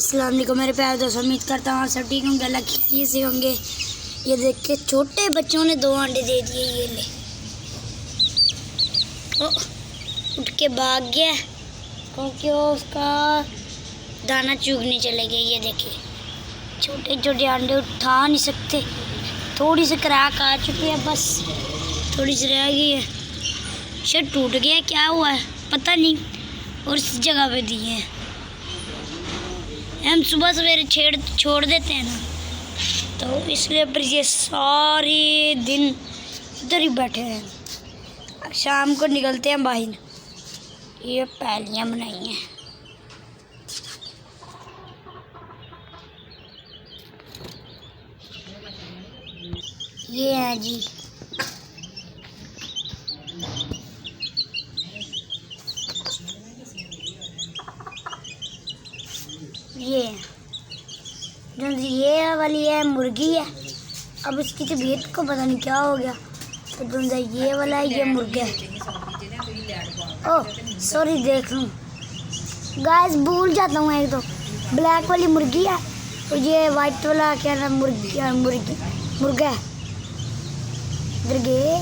अस्सलाम वालेकुम मेरे प्यारे दोस्तों, उम्मीद करता हूँ आप सब ठीक होंगे, अल्लाह की खैरियत से होंगे। ये देख के छोटे बच्चों ने 2 अंडे दे दिए। ये ले उठ के भाग गया क्योंकि वो उसका दाना चुगने चले गए। ये देखिए छोटे छोटे अंडे उठा नहीं सकते। थोड़ी सी क्रैक आ चुकी है, बस थोड़ी सी रह गई है। शायद टूट गया, क्या हुआ है पता नहीं। और इस जगह पे दिए हैं। हम सुबह सवेरे छोड़ देते हैं ना, तो इसलिए फिर ये सारे दिन इधर ही बैठे हैं। शाम को निकलते हैं बाहर। ये पैलियाँ बनाई हैं। ये हैं जी ये वाली है मुर्गी है। अब इसकी तबीयत को पता नहीं क्या हो गया। तो जो ये वाला है ये मुर्गा है। ओह सॉरी, देख लूँ गाइस, भूल जाता हूँ। एक तो ब्लैक वाली मुर्गी है और ये वाइट वाला क्या नाम मुर्गा है। इधर गए।